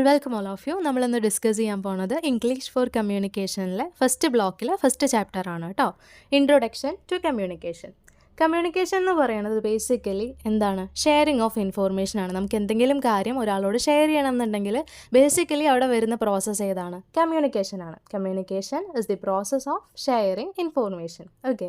Welcome all of you. നമ്മളിന്ന് discuss ചെയ്യാൻ പോകുന്നത് ഇംഗ്ലീഷ് ഫോർ കമ്മ്യൂണിക്കേഷനിലെ ഫസ്റ്റ് ബ്ലോക്കിൽ ഫസ്റ്റ് ചാപ്റ്റർ ആണ് കേട്ടോ. Introduction to communication. കമ്മ്യൂണിക്കേഷൻ എന്ന് പറയുന്നത് ബേസിക്കലി എന്താണ്? ഷെയറിങ് ഓഫ് ഇൻഫോർമേഷൻ ആണ്. നമുക്ക് എന്തെങ്കിലും കാര്യം ഒരാളോട് ഷെയർ ചെയ്യണം എന്നുണ്ടെങ്കിൽ ബേസിക്കലി അവിടെ വരുന്ന പ്രോസസ്സ് ഏതാണ്? കമ്മ്യൂണിക്കേഷൻ ആണ്. Communication is the process of sharing information. Okay,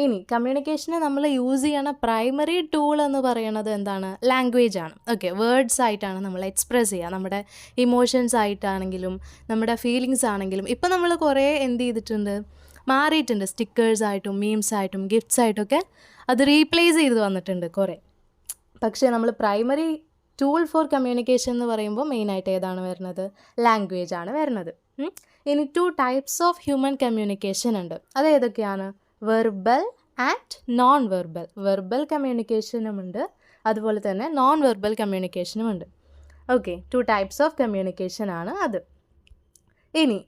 ഇനി കമ്മ്യൂണിക്കേഷന് നമ്മൾ യൂസ് ചെയ്യണ പ്രൈമറി ടൂൾ എന്ന് പറയുന്നത് എന്താണ്? ലാംഗ്വേജ് ആണ്. ഓക്കെ, വേർഡ്സ് ആയിട്ടാണ് നമ്മൾ എക്സ്പ്രസ് ചെയ്യുക. നമ്മുടെ ഇമോഷൻസ് ആയിട്ടാണെങ്കിലും നമ്മുടെ ഫീലിങ്സ് ആണെങ്കിലും ഇപ്പം നമ്മൾ കുറേ എന്ത് ചെയ്തിട്ടുണ്ട്? മാറിയിട്ടുണ്ട്. സ്റ്റിക്കേഴ്സായിട്ടും മീംസ് ആയിട്ടും ഗിഫ്റ്റ്സ് ആയിട്ടൊക്കെ അത് റീപ്ലേസ് ചെയ്ത് വന്നിട്ടുണ്ട് കുറേ. പക്ഷേ നമ്മൾ പ്രൈമറി ടൂൾ ഫോർ കമ്മ്യൂണിക്കേഷൻ എന്ന് പറയുമ്പോൾ മെയിനായിട്ട് ഏതാണ് വരുന്നത്? ലാംഗ്വേജ് ആണ് വരുന്നത്. ഇനി 2 ടൈപ്സ് ഓഫ് ഹ്യൂമൻ കമ്മ്യൂണിക്കേഷൻ ഉണ്ട്. അത് ഏതൊക്കെയാണ്? Verbal and non verbal. Verbal കമ്മ്യൂണിക്കേഷനുമുണ്ട്, അതുപോലെ തന്നെ നോൺ വെർബൽ കമ്മ്യൂണിക്കേഷനുമുണ്ട്. ഓക്കെ, 2 ടൈപ്സ് ഓഫ് കമ്മ്യൂണിക്കേഷൻ ആണ് അത്. ഇനി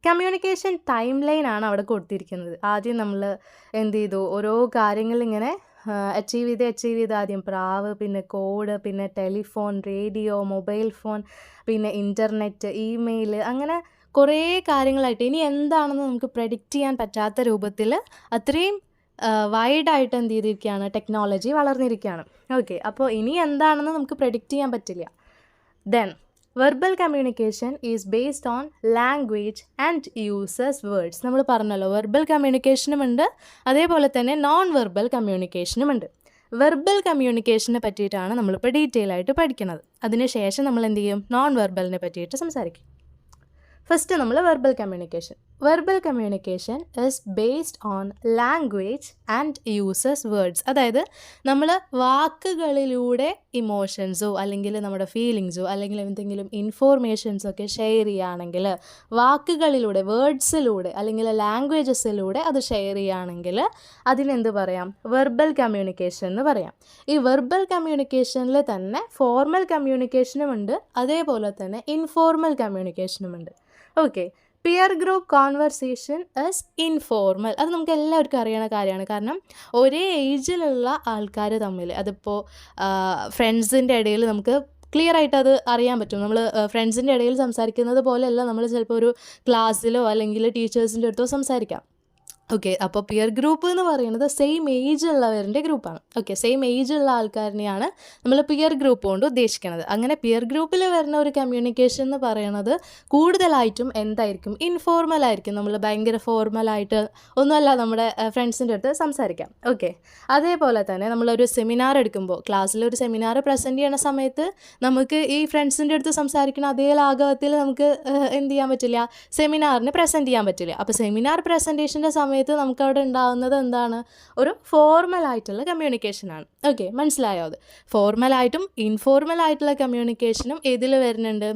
കമ്മ്യൂണിക്കേഷൻ ടൈം ലൈൻ ആണ് അവിടെ കൊടുത്തിരിക്കുന്നത്. ആദ്യം നമ്മൾ എന്ത് ചെയ്തു? ഓരോ കാര്യങ്ങളിങ്ങനെ അച്ചീവ് ചെയ്ത് ആദ്യം പ്രാവ്, പിന്നെ കോഡ്, പിന്നെ ടെലിഫോൺ, റേഡിയോ, മൊബൈൽ ഫോൺ, പിന്നെ ഇൻ്റർനെറ്റ്, ഇമെയിൽ, അങ്ങനെ കുറേ കാര്യങ്ങളായിട്ട് ഇനി എന്താണെന്ന് നമുക്ക് പ്രെഡിക്റ്റ് ചെയ്യാൻ പറ്റാത്ത രൂപത്തിൽ അത്രയും വൈഡായിട്ട് എന്ത് ചെയ്തിരിക്കുകയാണ്? ടെക്നോളജി വളർന്നിരിക്കുകയാണ്. ഓക്കെ, അപ്പോൾ ഇനി എന്താണെന്ന് നമുക്ക് പ്രെഡിക്റ്റ് ചെയ്യാൻ പറ്റില്ല. Then verbal communication is based on language and uses words. നമ്മൾ പറഞ്ഞല്ലോ, വെർബൽ കമ്മ്യൂണിക്കേഷനുമുണ്ട്, അതേപോലെ തന്നെ നോൺ വെർബൽ കമ്മ്യൂണിക്കേഷനുമുണ്ട്. വെർബൽ കമ്മ്യൂണിക്കേഷനെ പറ്റിയിട്ടാണ് നമ്മളിപ്പോൾ ഡീറ്റെയിൽ ആയിട്ട് പഠിക്കുന്നത്. അതിനുശേഷം നമ്മൾ എന്ത് ചെയ്യും? നോൺ വെർബലിനെ പറ്റിയിട്ട് സംസാരിക്കും. ഫസ്റ്റ് നമ്മൾ verbal communication. Verbal communication is based on language and uses words. അതായത് നമ്മൾ വാക്കുകളിലൂടെ ഇമോഷൻസോ അല്ലെങ്കിൽ നമ്മുടെ ഫീലിങ്സോ അല്ലെങ്കിൽ എന്തെങ്കിലും ഇൻഫോർമേഷൻസോ ഒക്കെ ഷെയർ ചെയ്യുകയാണെങ്കിൽ, വാക്കുകളിലൂടെ, വേർഡ്സിലൂടെ അല്ലെങ്കിൽ ലാംഗ്വേജസിലൂടെ അത് ഷെയർ ചെയ്യുകയാണെങ്കിൽ അതിനെന്ത് പറയാം? വെർബൽ കമ്മ്യൂണിക്കേഷൻ എന്ന് പറയാം. ഈ വെർബൽ കമ്മ്യൂണിക്കേഷനിൽ തന്നെ ഫോർമൽ കമ്മ്യൂണിക്കേഷനുമുണ്ട്, അതേപോലെ തന്നെ ഇൻഫോർമൽ കമ്മ്യൂണിക്കേഷനുമുണ്ട്. Okay, peer group conversation is informal. അത് നമുക്ക് എല്ലാവർക്കും അറിയണ കാര്യമാണ്. കാരണം ഒരേ ഏജിലുള്ള ആൾക്കാർ തമ്മിൽ, അതിപ്പോൾ ഫ്രണ്ട്സിൻ്റെ ഇടയിൽ നമുക്ക് ക്ലിയർ ആയിട്ട് അത് അറിയാൻ പറ്റും. നമ്മൾ ഫ്രണ്ട്സിൻ്റെ ഇടയിൽ സംസാരിക്കുന്നത് പോലെയല്ല നമ്മൾ ചിലപ്പോൾ ഒരു ക്ലാസ്സിലോ അല്ലെങ്കിൽ ടീച്ചേഴ്സിൻ്റെ അടുത്തോ സംസാരിക്കാം. ഓക്കെ, അപ്പോൾ പിയർ ഗ്രൂപ്പ് എന്ന് പറയുന്നത് സെയിം ഏജ് ഉള്ളവരുടെ ഗ്രൂപ്പാണ്. ഓക്കെ, സെയിം ഏജ് ഉള്ള ആൾക്കാരിനെയാണ് നമ്മൾ പിയർ ഗ്രൂപ്പ് കൊണ്ട് ഉദ്ദേശിക്കുന്നത്. അങ്ങനെ പിയർ ഗ്രൂപ്പിൽ വരുന്ന ഒരു കമ്മ്യൂണിക്കേഷൻ എന്ന് പറയുന്നത് കൂടുതലായിട്ടും എന്തായിരിക്കും? ഇൻഫോർമൽ ആയിരിക്കും. നമ്മൾ ഭയങ്കര ഫോർമലായിട്ട് ഒന്നുമല്ല നമ്മുടെ ഫ്രണ്ട്സിൻ്റെ അടുത്ത് സംസാരിക്കാം. ഓക്കെ, അതേപോലെ തന്നെ നമ്മളൊരു സെമിനാർ എടുക്കുമ്പോൾ, ക്ലാസ്സിലൊരു സെമിനാർ പ്രസൻറ്റ് ചെയ്യുന്ന സമയത്ത് നമുക്ക് ഈ ഫ്രണ്ട്സിൻ്റെ അടുത്ത് സംസാരിക്കുന്ന അതേ ലാഘവത്തിൽ നമുക്ക് എന്ത് ചെയ്യാൻ പറ്റില്ല? സെമിനാറിന് പ്രസൻറ്റ് ചെയ്യാൻ പറ്റില്ല. അപ്പോൾ സെമിനാർ പ്രസൻറ്റേഷൻ്റെ സമയത്ത് നമുക്കവിടെ ഉണ്ടാകുന്നത് എന്താണ്? ഒരു ഫോർമൽ ആയിട്ടുള്ള കമ്മ്യൂണിക്കേഷനാണ്. ഓക്കെ, മനസ്സിലായോ? അത് ഫോർമലായിട്ടും ഇൻഫോർമൽ ആയിട്ടുള്ള കമ്മ്യൂണിക്കേഷനും ഏതിൽ വരുന്നുണ്ട്?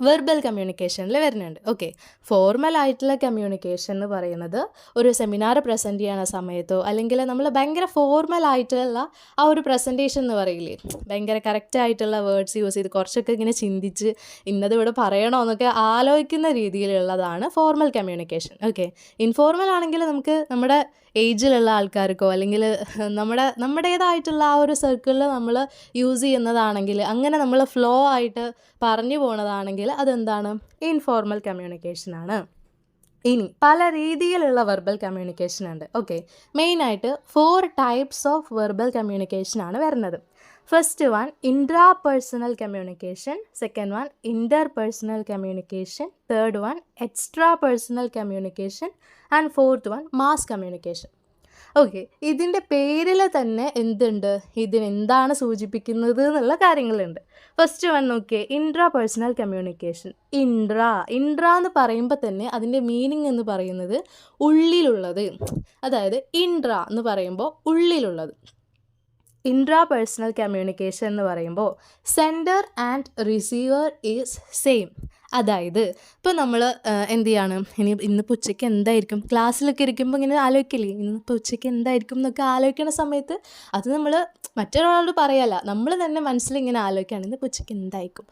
വെർബൽ കമ്മ്യൂണിക്കേഷനിൽ വരുന്നുണ്ട്. ഓക്കെ, ഫോർമൽ ആയിട്ടുള്ള കമ്മ്യൂണിക്കേഷൻ എന്ന് പറയുന്നത് ഒരു സെമിനാർ പ്രസൻറ്റ് ചെയ്യണ സമയത്തോ അല്ലെങ്കിൽ നമ്മൾ ഭയങ്കര ഫോർമൽ ആയിട്ടുള്ള ആ ഒരു പ്രസൻറ്റേഷൻ എന്ന് പറയില്ലേ, ഭയങ്കര കറക്റ്റായിട്ടുള്ള വേർഡ്സ് യൂസ് ചെയ്ത് കുറച്ചൊക്കെ ഇങ്ങനെ ചിന്തിച്ച് ഇന്നത് ഇവിടെ പറയണോ എന്നൊക്കെ ആലോചിക്കുന്ന രീതിയിലുള്ളതാണ് ഫോർമൽ കമ്മ്യൂണിക്കേഷൻ. ഓക്കെ, ഇൻഫോർമൽ ആണെങ്കിൽ നമുക്ക് നമ്മുടെ ഏജിലുള്ള ആൾക്കാർക്കോ അല്ലെങ്കിൽ നമ്മുടേതായിട്ടുള്ള ആ ഒരു സർക്കിളിൽ നമ്മൾ യൂസ് ചെയ്യുന്നതാണെങ്കിൽ, അങ്ങനെ നമ്മൾ ഫ്ലോ ആയിട്ട് പറഞ്ഞു പോണതാണെങ്കിൽ അതെന്താണ്? ഇൻഫോർമൽ കമ്മ്യൂണിക്കേഷനാണ്. ഇനി പല രീതിയിലുള്ള വെർബൽ കമ്മ്യൂണിക്കേഷൻ ഉണ്ട്. ഓക്കെ, മെയിനായിട്ട് 4 ടൈപ്സ് ഓഫ് വെർബൽ കമ്മ്യൂണിക്കേഷനാണ് വരുന്നത്. First one intra personal communication, second one inter personal communication, third one extra personal communication and fourth one mass communication. Okay, ഇതിൻ്റെ പേരിൽ തന്നെ എന്തുണ്ട്? ഇതിനെന്താണ് സൂചിപ്പിക്കുന്നത് എന്നുള്ള കാര്യങ്ങളുണ്ട്. ഫസ്റ്റ് വൺ നോക്കിയേ, ഇൻട്രാ പേഴ്സണൽ കമ്മ്യൂണിക്കേഷൻ. ഇൻട്രാ എന്ന് പറയുമ്പോൾ തന്നെ അതിൻ്റെ മീനിങ് എന്ന് പറയുന്നത് ഉള്ളിലുള്ളത്. അതായത് ഇൻട്രാ എന്ന് പറയുമ്പോൾ ഉള്ളിലുള്ളത്. ഇൻട്രാ പേഴ്സണൽ കമ്മ്യൂണിക്കേഷൻ എന്ന് പറയുമ്പോൾ sender and receiver is same. അതായത് ഇപ്പോൾ നമ്മൾ എന്ത് ചെയ്യാണ്? ഇന്നിപ്പോൾ ഉച്ചയ്ക്ക് എന്തായിരിക്കും? ക്ലാസ്സിലൊക്കെ ഇരിക്കുമ്പോൾ ഇങ്ങനെ ആലോചിക്കില്ലേ, ഇന്നിപ്പോൾ ഉച്ചയ്ക്ക് എന്തായിരിക്കും എന്നൊക്കെ ആലോചിക്കുന്ന സമയത്ത് അത് നമ്മൾ മറ്റൊരാളോട് പറയല്ല, നമ്മൾ തന്നെ മനസ്സിലിങ്ങനെ ആലോചിക്കുകയാണ്, ഇന്നിപ്പോൾ ഉച്ചയ്ക്ക് എന്തായിരിക്കും.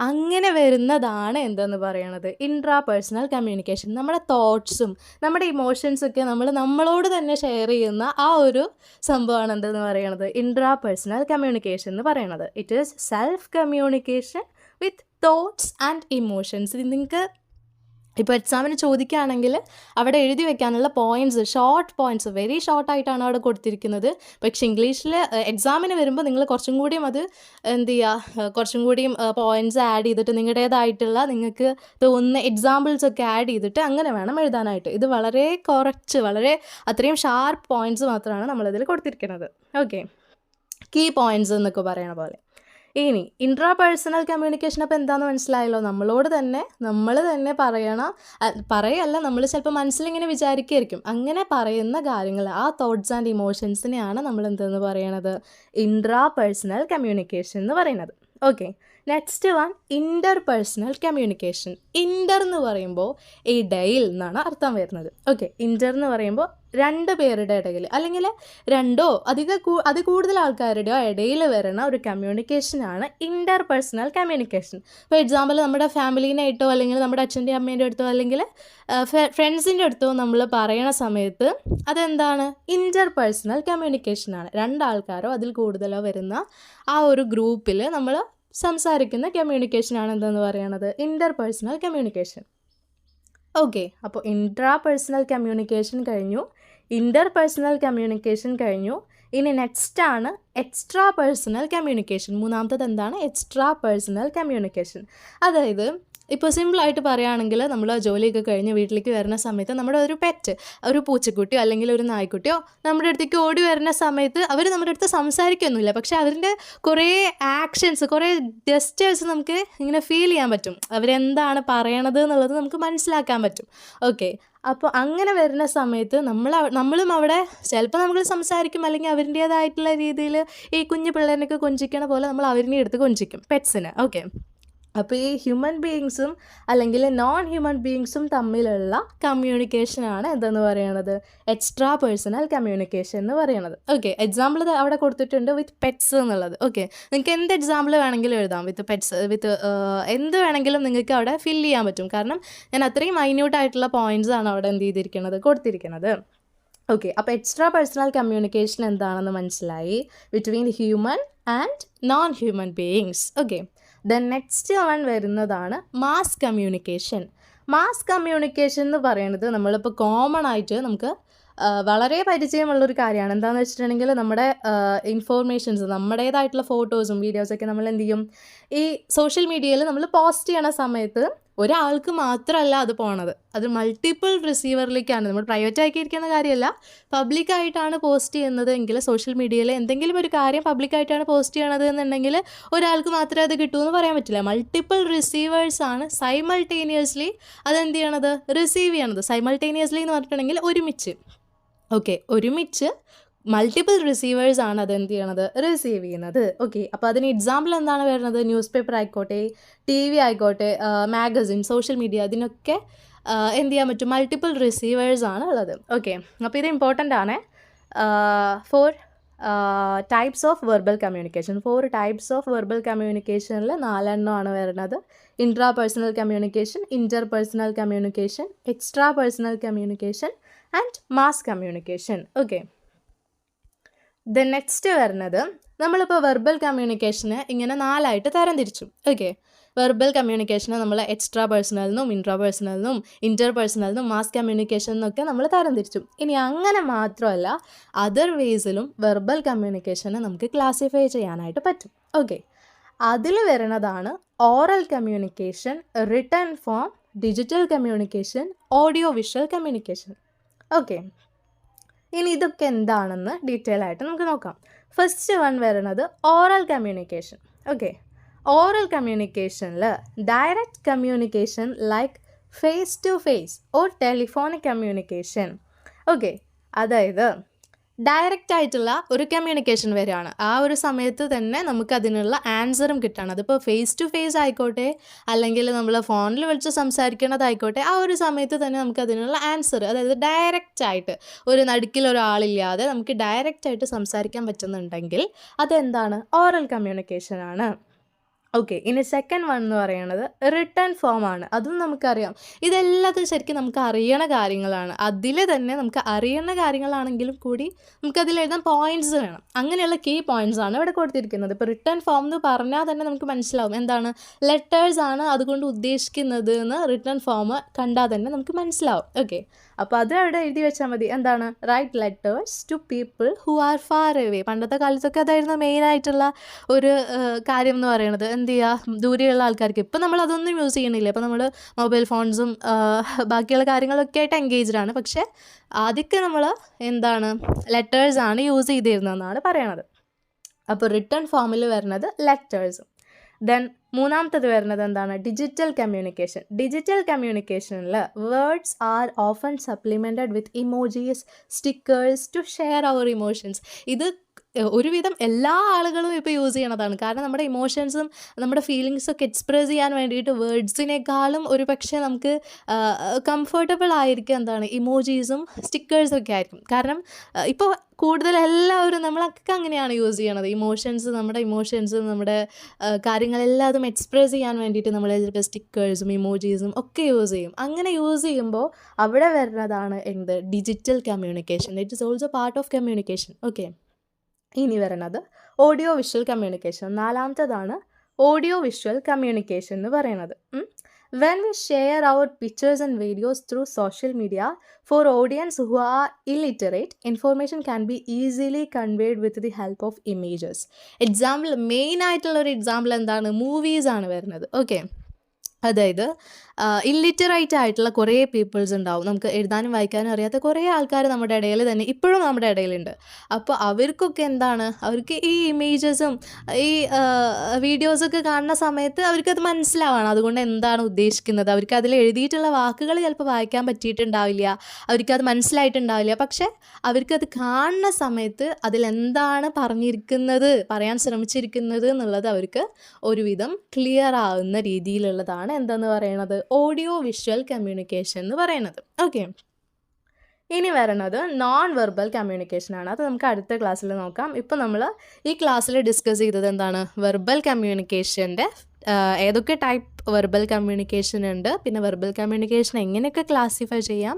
അങ്ങനെ വരുന്നതാണ് എന്തെന്ന് പറയണത്? Intra personal communication. നമ്മുടെ തോട്ട്സും നമ്മുടെ ഇമോഷൻസൊക്കെ നമ്മളോട് തന്നെ ഷെയർ ചെയ്യുന്ന ആ ഒരു സംഭവമാണ് എന്തെന്ന് പറയണത്? ഇൻട്രാ പേഴ്സണൽ കമ്മ്യൂണിക്കേഷൻ എന്ന് പറയണത്. It is self communication with thoughts and emotions. നിങ്ങൾക്ക് ഇപ്പോൾ എക്സാമിന് ചോദിക്കുകയാണെങ്കിൽ അവിടെ എഴുതി വെക്കാനുള്ള പോയിൻറ്റ്സ്, ഷോർട്ട് പോയിൻറ്റ്സ്, വെരി ഷോർട്ടായിട്ടാണ് അവിടെ കൊടുത്തിരിക്കുന്നത്. പക്ഷേ ഇംഗ്ലീഷിൽ എക്സാമിന് വരുമ്പോൾ നിങ്ങൾ കുറച്ചും കൂടിയും അത് എന്ത് ചെയ്യുക, കുറച്ചും കൂടിയും പോയിൻറ്റ്സ് ആഡ് ചെയ്തിട്ട് നിങ്ങളുടേതായിട്ടുള്ള നിങ്ങൾക്ക് തോന്നുന്ന എക്സാമ്പിൾസ് ഒക്കെ ആഡ് ചെയ്തിട്ട് അങ്ങനെ വേണം എഴുതാനായിട്ട്. ഇത് വളരെ കുറച്ച്, വളരെ അത്രയും ഷാർപ്പ് പോയിൻറ്റ്സ് മാത്രമാണ് നമ്മളിതിൽ കൊടുത്തിരിക്കുന്നത്. ഓക്കെ, കീ പോയിൻറ്റ്സ് എന്നൊക്കെ പറയണ പോലെ. ഇനി ഇൻട്രാ പേഴ്സണൽ കമ്മ്യൂണിക്കേഷൻ അപ്പോൾ എന്താണെന്ന് മനസ്സിലായല്ലോ. നമ്മൾ തന്നെ പറയല്ല, നമ്മൾ ചിലപ്പോൾ മനസ്സിലിങ്ങനെ വിചാരിക്കുമായിരിക്കും. അങ്ങനെ പറയുന്ന കാര്യങ്ങൾ, ആ തോട്ട്സ് ആൻഡ് ഇമോഷൻസിനെയാണ് നമ്മൾ എന്തെന്ന് പറയണത്, ഇൻട്രാ പേഴ്സണൽ കമ്മ്യൂണിക്കേഷൻ എന്ന് പറയുന്നത്. ഓക്കെ, നെക്സ്റ്റ് വൺ ഇൻ്റർ പേഴ്സണൽ കമ്മ്യൂണിക്കേഷൻ. ഇൻ്റർ എന്ന് പറയുമ്പോൾ ഇടയിൽ എന്നാണ് അർത്ഥം വരുന്നത്. ഓക്കെ, ഇൻ്റർ എന്ന് പറയുമ്പോൾ രണ്ട് പേരുടെ ഇടയിൽ അല്ലെങ്കിൽ രണ്ടോ അത് കൂടുതൽ ആൾക്കാരുടെയോ ഇടയിൽ വരുന്ന ഒരു കമ്മ്യൂണിക്കേഷനാണ് ഇൻ്റർ പേഴ്സണൽ കമ്മ്യൂണിക്കേഷൻ. ഫോർ എക്സാമ്പിൾ, നമ്മുടെ ഫാമിലീനായിട്ടോ അല്ലെങ്കിൽ നമ്മുടെ അച്ഛൻ്റെ അമ്മേൻ്റെ അടുത്തോ അല്ലെങ്കിൽ ഫ്രണ്ട്സിൻ്റെ അടുത്തോ നമ്മൾ പറയണ സമയത്ത് അതെന്താണ്, ഇൻ്റർ പേഴ്സണൽ കമ്മ്യൂണിക്കേഷനാണ്. രണ്ടാൾക്കാരോ അതിൽ കൂടുതലോ വരുന്ന ആ ഒരു ഗ്രൂപ്പിൽ നമ്മൾ സംസാരിക്കുന്ന കമ്മ്യൂണിക്കേഷനാണ് എന്തെന്ന് പറയണത്, ഇൻ്റർ പേഴ്സണൽ കമ്മ്യൂണിക്കേഷൻ. ഓക്കെ, അപ്പോൾ ഇൻട്രാ പേഴ്സണൽ കമ്മ്യൂണിക്കേഷൻ കഴിഞ്ഞു, ഇൻ്റർ പേഴ്സണൽ കമ്മ്യൂണിക്കേഷൻ കഴിഞ്ഞു. ഇനി നെക്സ്റ്റ് ആണ് എക്സ്ട്രാ പേഴ്സണൽ കമ്മ്യൂണിക്കേഷൻ. മൂന്നാമത്തത് എന്താണ്, എക്സ്ട്രാ പേഴ്സണൽ കമ്മ്യൂണിക്കേഷൻ. അതായത് ഇപ്പോൾ സിമ്പിളായിട്ട് പറയുകയാണെങ്കിൽ, നമ്മൾ ജോലിയൊക്കെ കഴിഞ്ഞ് വീട്ടിലേക്ക് വരുന്ന സമയത്ത് നമ്മുടെ ഒരു പെറ്റ്, ഒരു പൂച്ചക്കുട്ടിയോ അല്ലെങ്കിൽ ഒരു നായ്ക്കുട്ടിയോ നമ്മുടെ അടുത്തേക്ക് ഓടി വരുന്ന സമയത്ത് അവർ നമ്മുടെ അടുത്ത് സംസാരിക്കൊന്നുമില്ല, പക്ഷേ അവരുടെ കുറേ ആക്ഷൻസ്, കുറേ ജസ്റ്റേഴ്സ് നമുക്ക് ഇങ്ങനെ ഫീൽ ചെയ്യാൻ പറ്റും. അവരെന്താണ് പറയണത് എന്നുള്ളത് നമുക്ക് മനസ്സിലാക്കാൻ പറ്റും. ഓക്കെ, അപ്പോൾ അങ്ങനെ വരുന്ന സമയത്ത് നമ്മളും അവിടെ ചിലപ്പോൾ നമ്മൾ സംസാരിക്കും, അല്ലെങ്കിൽ അവരുടേതായിട്ടുള്ള രീതിയിൽ ഈ കുഞ്ഞു പിള്ളേരനൊക്കെ കൊഞ്ചിക്കണ പോലെ നമ്മൾ അവരിനെ എടുത്ത് കൊഞ്ചിക്കും, പെറ്റ്സിന്. ഓക്കെ, അപ്പോൾ ഈ ഹ്യൂമൻ ബീയിങ്സും അല്ലെങ്കിൽ നോൺ ഹ്യൂമൻ ബീയിങ്സും തമ്മിലുള്ള കമ്മ്യൂണിക്കേഷനാണ് എന്തെന്ന് പറയണത്, എക്സ്ട്രാ പേഴ്സണൽ കമ്മ്യൂണിക്കേഷൻ എന്ന് പറയണത്. ഓക്കെ, എക്സാമ്പിൾ അവിടെ കൊടുത്തിട്ടുണ്ട് വിത്ത് പെറ്റ്സ് എന്നുള്ളത്. ഓക്കെ, നിങ്ങൾക്ക് എന്ത് എക്സാമ്പിൾ വേണമെങ്കിലും എഴുതാം, വിത്ത് പെറ്റ്സ്, എന്ത് വേണമെങ്കിലും നിങ്ങൾക്ക് അവിടെ ഫില്ല് ചെയ്യാൻ പറ്റും. കാരണം ഞാൻ അത്രയും മൈന്യൂട്ടായിട്ടുള്ള പോയിൻറ്റ്സ് ആണ് അവിടെ എന്ത് ചെയ്തിരിക്കുന്നത്, കൊടുത്തിരിക്കുന്നത്. ഓക്കെ, അപ്പോൾ എക്സ്ട്രാ പേഴ്സണൽ കമ്മ്യൂണിക്കേഷൻ എന്താണെന്ന് മനസ്സിലായി, between human and non human beings. Okay, then next one വരുന്നതാണ് മാസ് കമ്മ്യൂണിക്കേഷൻ. മാസ് കമ്മ്യൂണിക്കേഷൻ എന്ന് പറയുന്നത് നമ്മളിപ്പോൾ കോമൺ ആയിട്ട് നമുക്ക് വളരെ പരിചയമുള്ളൊരു കാര്യമാണ്. എന്താണെന്ന് വെച്ചിട്ടുണ്ടെങ്കിൽ, നമ്മുടെ ഇൻഫോർമേഷൻസ്, നമ്മുടേതായിട്ടുള്ള ഫോട്ടോസും വീഡിയോസൊക്കെ നമ്മൾ എന്ത് ചെയ്യും, ഈ സോഷ്യൽ മീഡിയയിൽ നമ്മൾ പോസ്റ്റ് ചെയ്യണ സമയത്ത് ഒരാൾക്ക് മാത്രമല്ല അത് പോണത്, അത് മൾട്ടിപ്പിൾ റിസീവറിലേക്കാണ്. നമ്മൾ പ്രൈവറ്റ് ആക്കിയിരിക്കുന്ന കാര്യമല്ല, പബ്ലിക്കായിട്ടാണ് പോസ്റ്റ് ചെയ്യുന്നത് എങ്കിൽ, സോഷ്യൽ മീഡിയയിൽ എന്തെങ്കിലും ഒരു കാര്യം പബ്ലിക്കായിട്ടാണ് പോസ്റ്റ് ചെയ്യണത് എന്നുണ്ടെങ്കിൽ ഒരാൾക്ക് മാത്രമേ അത് കിട്ടൂ എന്ന് പറയാൻ പറ്റില്ല. മൾട്ടിപ്പിൾ റിസീവേഴ്സാണ് സൈമൾട്ടേനിയസ്ലി അതെന്ത് ചെയ്യണത്, റിസീവ് ചെയ്യണത്. സൈമൾട്ടേനിയസ്ലി എന്ന് പറഞ്ഞിട്ടുണ്ടെങ്കിൽ ഒരുമിച്ച്. ഓക്കെ, ഒരുമിച്ച് മൾട്ടിപ്പിൾ റിസീവേഴ്സാണ് അതെന്ത് ചെയ്യണത്, റിസീവ് ചെയ്യുന്നത്. ഓക്കെ, അപ്പോൾ അതിന് എക്സാമ്പിൾ എന്താണ് വരുന്നത്, ന്യൂസ് പേപ്പർ ആയിക്കോട്ടെ, TV ആയിക്കോട്ടെ, മാഗസിൻ, സോഷ്യൽ മീഡിയ, അതിനൊക്കെ എന്ത് ചെയ്യാൻ പറ്റും, മൾട്ടിപ്പിൾ റിസീവേഴ്സാണ് ഉള്ളത്. ഓക്കെ, അപ്പോൾ ഇത് ഇമ്പോർട്ടൻ്റ് ആണ്. 4 types of verbal communication. 4 types of verbal കമ്മ്യൂണിക്കേഷനിൽ 4 എണ്ണമാണ് വരുന്നത്. Intrapersonal communication, interpersonal communication, extrapersonal communication and mass communication. Okay, then next വരുന്നത്, നമ്മളിപ്പോൾ വെർബൽ കമ്മ്യൂണിക്കേഷന് ഇങ്ങനെ 4ആയിട്ട് തരംതിരിച്ചു. ഓക്കെ, വെർബൽ കമ്മ്യൂണിക്കേഷനെ നമ്മൾ എക്സ്ട്രാ പേഴ്സണലിനും ഇൻട്രാ പേഴ്സണലിനും ഇൻ്റർ പേഴ്സണലിനും മാസ് കമ്മ്യൂണിക്കേഷൻ എന്നൊക്കെ നമ്മൾ തരംതിരിച്ചു. ഇനി അങ്ങനെ മാത്രമല്ല, അതർ വേസിലും വെർബൽ കമ്മ്യൂണിക്കേഷനെ നമുക്ക് ക്ലാസിഫൈ ചെയ്യാനായിട്ട് പറ്റും. ഓക്കെ, അതിൽ വരുന്നതാണ് oral communication, written form, digital communication, audio visual communication. Okay, ഇനി ഇതൊക്കെ എന്താണെന്ന് ഡീറ്റെയിൽ ആയിട്ട് നമുക്ക് നോക്കാം. ഫസ്റ്റ് വൺ വരുന്നത് ഓറൽ കമ്മ്യൂണിക്കേഷൻ. ഓക്കെ, ഓറൽ കമ്മ്യൂണിക്കേഷനിൽ direct communication like face to face or telephonic communication. Okay, അതായത് ഡയറക്റ്റ് ആയിട്ടുള്ള ഒരു കമ്മ്യൂണിക്കേഷൻ വരികയാണ്. ആ ഒരു സമയത്ത് തന്നെ നമുക്ക് അതിനുള്ള ആൻസറും കിട്ടുകയാണ്. അതിപ്പോൾ ഫേസ് ടു ഫേസ് ആയിക്കോട്ടെ, അല്ലെങ്കിൽ നമ്മൾ ഫോണിൽ വിളിച്ച് സംസാരിക്കണതായിക്കോട്ടെ, ആ ഒരു സമയത്ത് തന്നെ നമുക്ക് അതിനുള്ള ആൻസർ, അതായത് ഡയറക്റ്റ് ആയിട്ട് ഒരു നടുക്കിൽ ഒരാളില്ലാതെ നമുക്ക് ഡയറക്റ്റ് ആയിട്ട് സംസാരിക്കാൻ പറ്റുന്നുണ്ടെങ്കിൽ അതെന്താണ്, ഓറൽ കമ്മ്യൂണിക്കേഷനാണ്. ഓക്കെ, ഇനി സെക്കൻഡ് വൺ എന്ന് പറയുന്നത് റിട്ടേൺ ഫോം ആണ്. അതും നമുക്കറിയാം. ഇതെല്ലാത്തും ശരിക്കും നമുക്ക് അറിയണ കാര്യങ്ങളാണ്. അതിൽ തന്നെ നമുക്ക് അറിയണ കാര്യങ്ങളാണെങ്കിലും കൂടി നമുക്കതിൽ എഴുതാൻ പോയിന്റ്സ് വേണം. അങ്ങനെയുള്ള കീ പോയിന്റ്സ് ആണ് ഇവിടെ കൊടുത്തിരിക്കുന്നത്. ഇപ്പോൾ റിട്ടേൺ ഫോം എന്ന് പറഞ്ഞാൽ തന്നെ നമുക്ക് മനസ്സിലാവും എന്താണ് ലെറ്റേഴ്സ് ആണ് അതുകൊണ്ട് ഉദ്ദേശിക്കുന്നത് എന്ന് റിട്ടേൺ ഫോം കണ്ടാൽ തന്നെ നമുക്ക് മനസ്സിലാവും. ഓക്കെ, അപ്പോൾ അത് അവിടെ എഴുതി വെച്ചാൽ മതി. എന്താണ് write letters to people who are far away. പണ്ടത്തെ കാലത്തൊക്കെ അതായിരുന്നു മെയിനായിട്ടുള്ള ഒരു കാര്യം എന്ന് പറയുന്നത്. എന്ത് ചെയ്യുക, ദൂരെയുള്ള ആൾക്കാർക്ക്. ഇപ്പം നമ്മൾ അതൊന്നും യൂസ് ചെയ്യണില്ല. ഇപ്പോൾ നമ്മൾ മൊബൈൽ ഫോൺസും ബാക്കിയുള്ള കാര്യങ്ങളൊക്കെ ആയിട്ട് എൻഗേജ്ഡ് ആണ്. പക്ഷേ ആദ്യമൊക്കെ നമ്മൾ എന്താണ് ലെറ്റേഴ്സാണ് യൂസ് ചെയ്തിരുന്നതെന്നാണ് പറയണത്. അപ്പോൾ റിട്ടേൺ ഫോമിൽ വരുന്നത് ലെറ്റേഴ്സും. ദെൻ മൂന്നാമത്തത് വരുന്നത് എന്താണ് ഡിജിറ്റൽ കമ്മ്യൂണിക്കേഷൻ. ഡിജിറ്റൽ കമ്മ്യൂണിക്കേഷനിൽ words are often supplemented with emojis, stickers to share our emotions. ഇത് ഒരുവിധം എല്ലാ ആളുകളും ഇപ്പോൾ യൂസ് ചെയ്യണതാണ്. കാരണം നമ്മുടെ ഇമോഷൻസും നമ്മുടെ ഫീലിങ്സൊക്കെ എക്സ്പ്രസ് ചെയ്യാൻ വേണ്ടിയിട്ട് വേർഡ്സിനേക്കാളും ഒരു പക്ഷേ നമുക്ക് കംഫർട്ടബിൾ ആയിരിക്കും എന്താണ് ഇമോജീസും സ്റ്റിക്കേഴ്സൊക്കെ ആയിരിക്കും. കാരണം ഇപ്പോൾ കൂടുതൽ എല്ലാവരും നമ്മളൊക്കെ അങ്ങനെയാണ് യൂസ് ചെയ്യണത്. നമ്മുടെ ഇമോഷൻസും നമ്മുടെ കാര്യങ്ങളെല്ലാം എക്സ്പ്രസ് ചെയ്യാൻ വേണ്ടിയിട്ട് നമ്മൾ ചിലപ്പോൾ സ്റ്റിക്കേഴ്സും ഇമോജീസും ഒക്കെ യൂസ് ചെയ്യും. അങ്ങനെ യൂസ് ചെയ്യുമ്പോൾ അവിടെ വരുന്നതാണ് എന്ത് digital communication. It is also part of communication. Okay, ഇനി വരുന്നത് ഓഡിയോ വിഷ്വൽ കമ്മ്യൂണിക്കേഷൻ. നാലാമത്തതാണ് ഓഡിയോ വിഷ്വൽ കമ്മ്യൂണിക്കേഷൻ എന്ന് പറയുന്നത്. When we share our pictures and videos through social media, for audience who are illiterate, information can be easily conveyed with the help of images. Example, main ആയിട്ടുള്ള ഒരു example എന്താണ്, movies ആണ് വരുന്നത്. Okay, അതായത് illiterate ആയിട്ടുള്ള കുറേ people's ഉണ്ടാവും. നമുക്ക് എഴുതാനും വായിക്കാനും അറിയാത്ത കുറേ ആൾക്കാർ നമ്മുടെ ഇടയിൽ തന്നെ ഇപ്പോഴും നമ്മുടെ ഇടയിലുണ്ട്. അപ്പോൾ അവർക്കൊക്കെ എന്താണ്, അവർക്ക് ഈ ഇമേജസും ഈ വീഡിയോസൊക്കെ കാണുന്ന സമയത്ത് അവർക്കത് മനസ്സിലാവണം അതുകൊണ്ട് എന്താണ് ഉദ്ദേശിക്കുന്നത്. അവർക്ക് അതിൽ എഴുതിയിട്ടുള്ള വാക്കുകൾ ചിലപ്പോൾ വായിക്കാൻ പറ്റിയിട്ടുണ്ടാവില്ല, അവർക്കത് മനസ്സിലായിട്ടുണ്ടാവില്ല. പക്ഷേ അവർക്കത് കാണുന്ന സമയത്ത് അതിലെന്താണ് പറയാൻ ശ്രമിച്ചിരിക്കുന്നത് എന്നുള്ളത് അവർക്ക് ഒരുവിധം ക്ലിയർ ആവുന്ന രീതിയിലുള്ളതാണ് എന്തെന്ന് പറയണത് ഓഡിയോ വിഷ്വൽ കമ്മ്യൂണിക്കേഷൻ എന്ന് പറയുന്നത്. ഓക്കെ, ഇനി വരുന്നത് നോൺ വെർബൽ കമ്മ്യൂണിക്കേഷൻ ആണ്. അത് നമുക്ക് അടുത്ത ക്ലാസ്സിൽ നോക്കാം. ഇപ്പോൾ നമ്മൾ ഈ ക്ലാസ്സിൽ ഡിസ്കസ് ചെയ്തത് എന്താണ് വെർബൽ കമ്മ്യൂണിക്കേഷൻ്റെ ഏതൊക്കെ ടൈപ്പ് വെർബൽ കമ്മ്യൂണിക്കേഷൻ ഉണ്ട്, പിന്നെ വെർബൽ കമ്മ്യൂണിക്കേഷൻ എങ്ങനെയൊക്കെ ക്ലാസിഫൈ ചെയ്യാം,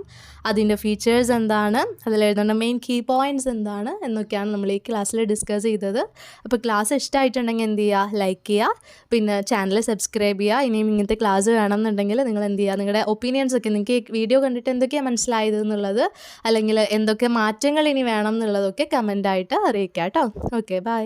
അതിൻ്റെ ഫീച്ചേഴ്സ് എന്താണ്, അതിലെഴുതേണ്ട മെയിൻ കീ പോയിൻറ്റ്സ് എന്താണ് എന്നൊക്കെയാണ് നമ്മൾ ഈ ക്ലാസ്സിൽ ഡിസ്കസ് ചെയ്തത്. അപ്പോൾ ക്ലാസ് ഇഷ്ടമായിട്ടുണ്ടെങ്കിൽ എന്ത് ചെയ്യുക, ലൈക്ക് ചെയ്യുക, പിന്നെ ചാനൽ സബ്സ്ക്രൈബ് ചെയ്യുക. ഇനിയും ഇങ്ങനത്തെ ക്ലാസ് വേണമെന്നുണ്ടെങ്കിൽ നിങ്ങൾ എന്ത് ചെയ്യുക, നിങ്ങളുടെ ഒപ്പീനിയൻസ് ഒക്കെ നിങ്ങൾക്ക് വീഡിയോ കണ്ടിട്ട് എന്തൊക്കെയാണ് മനസ്സിലായത് എന്നുള്ളത്, അല്ലെങ്കിൽ എന്തൊക്കെ മാറ്റങ്ങൾ ഇനി വേണം എന്നുള്ളതൊക്കെ കമൻ്റായിട്ട് അറിയിക്കാം കേട്ടോ. Okay, by.